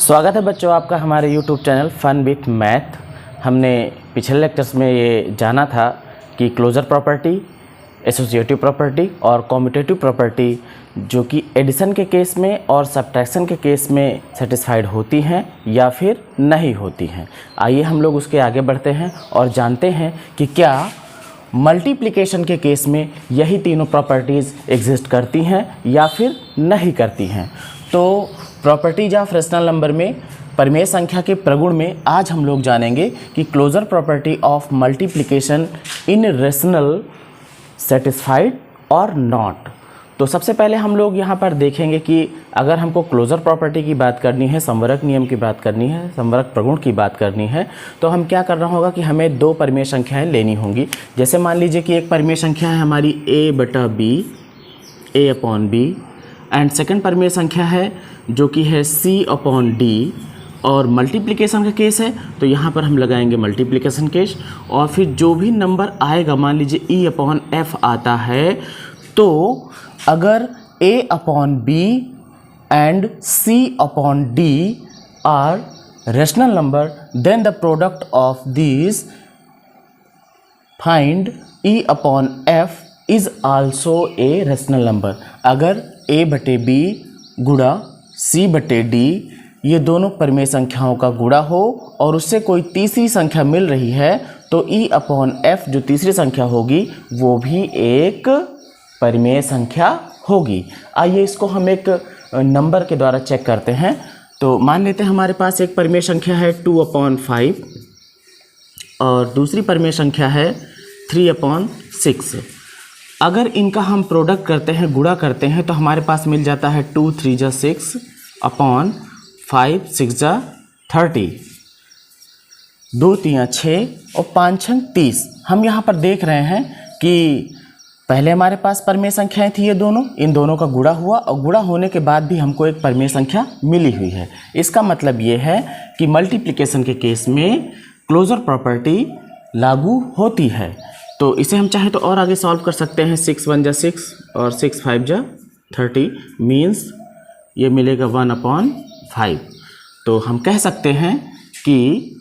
स्वागत है बच्चों आपका हमारे YouTube channel fun with math. हमने पिछले लेक्चर्स में ये जाना था कि क्लोजर प्रॉपर्टी, एसोसिएटिव प्रॉपर्टी और कॉम्यूटेटिव प्रॉपर्टी जो कि एडिशन के केस में और सब्ट्रैक्शन के केस में सेटिस्फाइड होती हैं या फिर नहीं होती हैं। आइए हम लोग उसके आगे बढ़ते हैं और जानते हैं कि क्या मल्टीप्लिकेशन के केस में यही तीनों प्रॉपर्टीज़ एग्जिस्ट करती हैं या फिर नहीं करती हैं। तो प्रॉपर्टीज ऑफ रेशनल नंबर में परिमेय संख्या के प्रगुण में आज हम लोग जानेंगे कि closure property of multiplication in rational satisfied और नॉट। तो सबसे पहले हम लोग यहाँ पर देखेंगे कि अगर हमको क्लोजर प्रॉपर्टी की बात करनी है, संवरक नियम की बात करनी है, संवरक प्रगुण की बात करनी है, तो हम क्या करना होगा कि हमें दो परिमेय संख्याएं लेनी होंगी। जैसे मान लीजिए कि एक परिमेय संख्या है हमारी a upon b and second परिमेय संख्या है जो कि है c अपॉन d और मल्टीप्लिकेशन का केस है तो यहाँ पर हम लगाएंगे मल्टीप्लिकेशन केस। और फिर जो भी नंबर आएगा, मान लीजिए e अपॉन f आता है, तो अगर a upon b and c upon d are rational number then the product of this find e upon f is also a rational number. अगर a बटे b गुणा c बटे d ये दोनों परिमेय संख्याओं का गुणा हो और उससे कोई तीसरी संख्या मिल रही है तो e अपॉन f जो तीसरी संख्या होगी वो भी एक परिमेय संख्या होगी। आइए इसको हम एक नंबर के द्वारा चेक करते हैं। तो मान लेते हैं हमारे पास एक परिमेय संख्या है 2 अपॉन 5 और दूसरी परिमेय संख्या है 3 अपॉन 6। अगर इनका हम प्रोडक्ट करते हैं, गुणा करते हैं, तो हमारे पास मिल जाता है 2 3 जा 6 अपॉन 5 6 जा 30, 2 3 6 और 5 6 30। हम यहाँ पर देख रहे हैं कि पहले हमारे पास परिमेय संख्याएं थी ये दोनों, इन दोनों का गुणा हुआ और गुणा होने के बाद भी हमको एक परिमेय संख्या मिली हुई है। इसका मतलब ये है कि मल्टीप्लिकेशन के केस में क्लोजर प्रॉपर्टी लागू होती है। तो इसे हम चाहे तो और आगे सॉल्व कर सकते हैं। 6 1 जा 6 और 6 5 जा 30 मीन्स ये मिलेगा 1 अपॉन 5। तो हम कह सकते हैं कि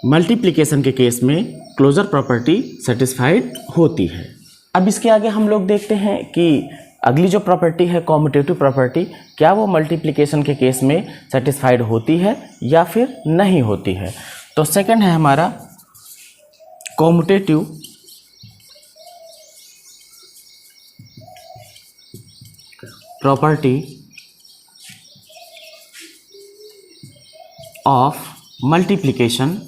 मल्टीप्लिकेशन के केस में क्लोजर प्रॉपर्टी सेटिस्फाइड होती है। अब इसके आगे हम लोग देखते हैं कि अगली जो प्रॉपर्टी है कॉम्यूटेटिव प्रॉपर्टी, क्या वो मल्टीप्लिकेशन के केस में सेटिस्फाइड होती है या फिर नहीं होती है। तो सेकंड है हमारा commutative property of multiplication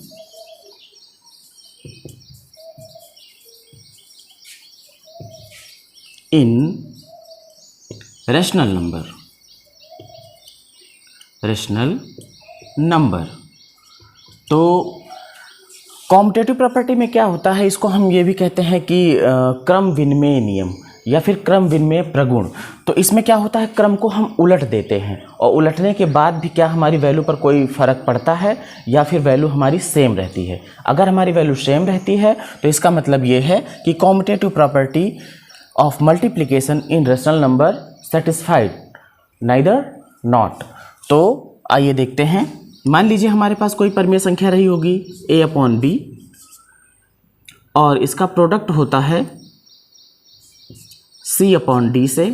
in rational number. तो कॉम्यूटेटिव प्रॉपर्टी में क्या होता है, इसको हम ये भी कहते हैं कि क्रम विनिमय नियम या फिर क्रम विनिमय प्रगुण। तो इसमें क्या होता है, क्रम को हम उलट देते हैं और उलटने के बाद भी क्या हमारी वैल्यू पर कोई फ़र्क पड़ता है या फिर वैल्यू हमारी सेम रहती है। अगर हमारी वैल्यू सेम रहती है तो इसका मतलब ये है कि commutative property of multiplication in rational number satisfied neither not. तो आइए देखते हैं। मान लीजिए हमारे पास कोई परिमेय संख्या रही होगी a अपॉन b और इसका प्रोडक्ट होता है c अपॉन d से,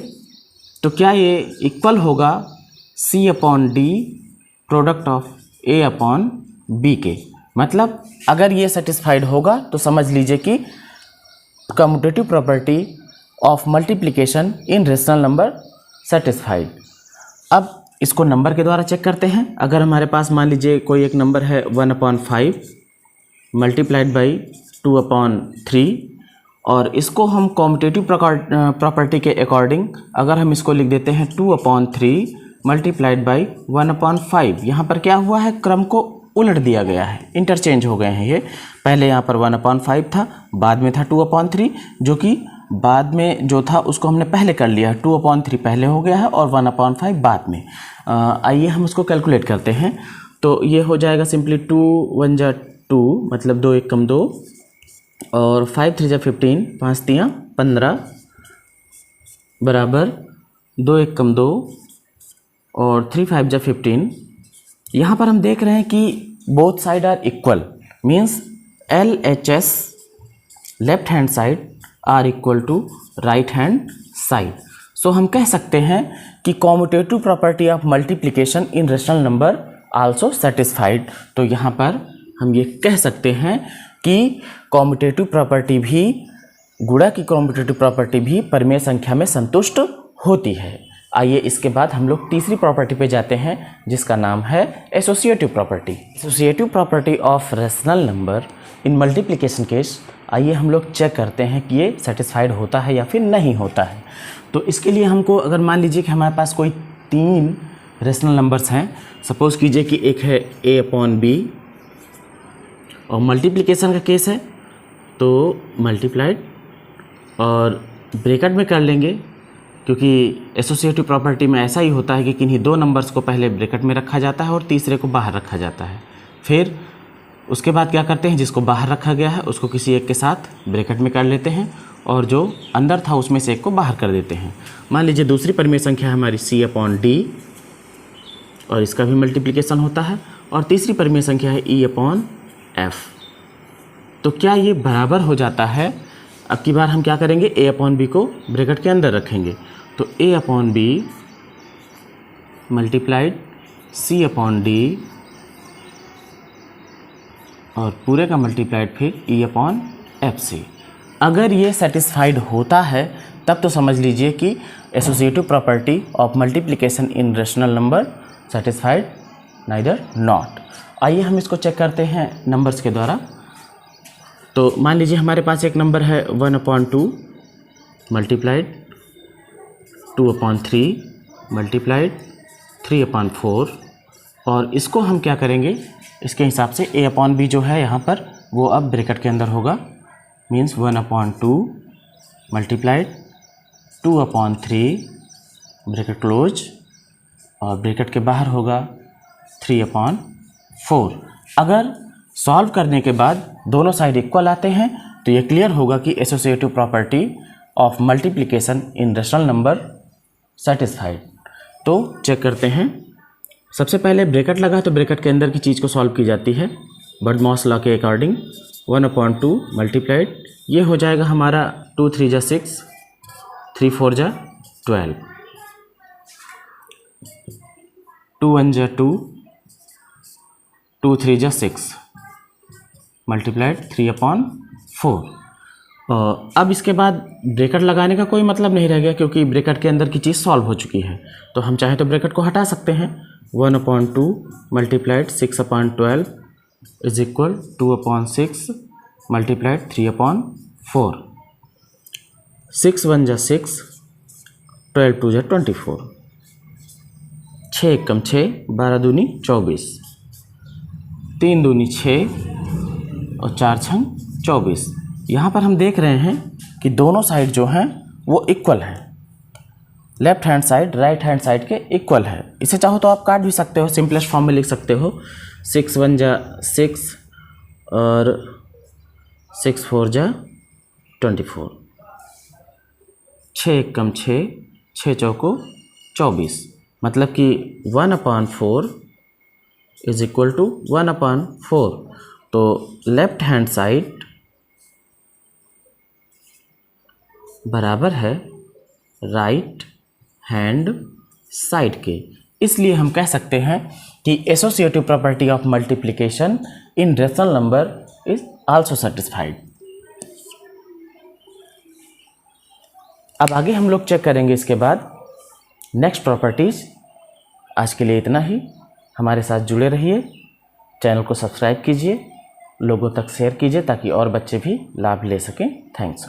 तो क्या ये इक्वल होगा c upon d product of a upon b के। मतलब अगर ये सेटिस्फाइड होगा तो समझ लीजिए कि commutative property of multiplication in rational number satisfied. अब इसको नंबर के द्वारा चेक करते हैं। अगर हमारे पास मान लीजिए कोई एक नंबर है 1 अपॉन 5 मल्टीप्लाइड बाई 2 अपॉन 3 और इसको हम कॉम्यूटेटिव प्रॉपर्टी के अकॉर्डिंग अगर हम इसको लिख देते हैं 2 अपॉन 3 मल्टीप्लाइड बाई 1 अपॉन 5। यहाँ पर क्या हुआ है, क्रम को उलट दिया गया है, इंटरचेंज हो गए हैं। ये पहले यहाँ पर 1 अपॉन 5 था, बाद में था 2 अपॉन 3, जो कि बाद में जो था उसको हमने पहले कर लिया। 2 अपॉन 3 पहले हो गया है और 1 अपॉन 5 बाद में। आइए हम उसको कैलकुलेट करते हैं। तो ये हो जाएगा सिंपली 2 1 जा 2 मतलब 2 1 कम 2 और 5 3 जा 15 5 3 15 बराबर 2 1 कम 2 और 3 5 जा 15 यहाँ पर हम देख रहे हैं कि both side are equal, means LHS left hand side are equal to right hand side. So हम कह सकते हैं कि commutative property of multiplication in rational number also satisfied. तो यहाँ पर हम ये कह सकते हैं कि कॉम्यूटेटिव प्रॉपर्टी भी, गुणा की कॉम्यूटेटिव प्रॉपर्टी भी परिमेय संख्या में संतुष्ट होती है। आइए इसके बाद हम लोग तीसरी प्रॉपर्टी पे जाते हैं जिसका नाम है associative property. Associative property of rational number in multiplication case. आइए हम लोग चेक करते हैं कि ये सेटिस्फाइड होता है या फिर नहीं होता है। तो इसके लिए हमको, अगर मान लीजिए कि हमारे पास कोई 3 रेशनल नंबर्स हैं, सपोज कीजिए कि एक है A/B और मल्टीप्लिकेशन का केस है, तो मल्टीप्लाइड और ब्रैकेट में कर लेंगे, क्योंकि एसोसिएटिव प्रॉपर्टी में ऐसा ही होता है कि किन्हीं 2 नंबर्स को पहले ब्रैकेट में रखा जाता है और तीसरे को बाहर रखा जाता है। फिर उसके बाद क्या करते हैं, जिसको बाहर रखा गया है उसको किसी एक के साथ ब्रैकेट में कर लेते हैं और जो अंदर था उसमें से एक को बाहर कर देते हैं। मान लीजिए दूसरी परिमेय संख्या है हमारी C/D और इसका भी मल्टीप्लिकेशन होता है, और तीसरी परिमेय संख्या है E/F। तो क्या ये बराबर हो जाता है? अब की बार हम क्या करेंगे, A/B को ब्रैकेट के अंदर रखेंगे, तो A/B मल्टीप्लाइड C/D और पूरे का मल्टीप्लाइड फिर E/F से। अगर ये सेटिस्फाइड होता है तब तो समझ लीजिए कि associative property of multiplication in rational number satisfied, neither not. आइए हम इसको चेक करते हैं नंबर्स के द्वारा। तो मान लीजिए हमारे पास एक नंबर है 1/2 मल्टीप्लाइड 2/3 मल्टीप्लाइड 3/4, और इसको हम क्या करेंगे, इसके हिसाब से A/B जो है यहाँ पर वो अब ब्रैकेट के अंदर होगा, मीन्स 1/2 मल्टीप्लाइड 2/3 ब्रैकेट क्लोज और ब्रैकेट के बाहर होगा 3/4। अगर सॉल्व करने के बाद दोनों साइड इक्वल आते हैं तो ये क्लियर होगा कि associative property of multiplication in rational number satisfied. तो चेक करते हैं। सबसे पहले ब्रैकेट लगा तो ब्रैकेट के अंदर की चीज़ को सॉल्व की जाती है बर्डमॉस लॉ के अकॉर्डिंग। 1/2 मल्टीप्लाइड, ये हो जाएगा हमारा 2 3 जा 6, 3 4 जा 12, 2 1 जा 2, 2 3 जा 6 मल्टीप्लाइड 3/4। अब इसके बाद ब्रैकेट लगाने का कोई मतलब नहीं रह गया, क्योंकि ब्रैकेट के अंदर की चीज़ सॉल्व हो चुकी है। तो हम चाहे तो ब्रैकेट को हटा सकते हैं। 1/2 मल्टीप्लाइड 6/12 इज इक्वल 2/6 मल्टीप्लाइड 3/4। 6 1 जा 6, 12 2 जा 24, 6 1 6, 12 दूनी 24, 3 दूनी 6 और 4 6 24। यहाँ पर हम देख रहे हैं कि दोनों साइड जो हैं वो इक्वल हैं, left hand side right hand side के इक्वल है। इसे चाहो तो आप काट भी सकते हो, सिंपलेस्ट फॉर्म में लिख सकते हो। 6 1 जा 6 और 6 4 जा 24, 6 1 6, 6 चौको 24, मतलब कि 1/4 इज इक्वल टू 1/4। तो लेफ्ट हैंड साइड बराबर है राइट हैंड साइड के। इसलिए हम कह सकते हैं कि associative property of multiplication in rational number is also satisfied. अब आगे हम लोग चेक करेंगे इसके बाद नेक्स्ट प्रॉपर्टीज। आज के लिए इतना ही। हमारे साथ जुड़े रहिए, चैनल को सब्सक्राइब कीजिए, लोगों तक शेयर कीजिए ताकि और बच्चे भी लाभ ले सकें। थैंक्स।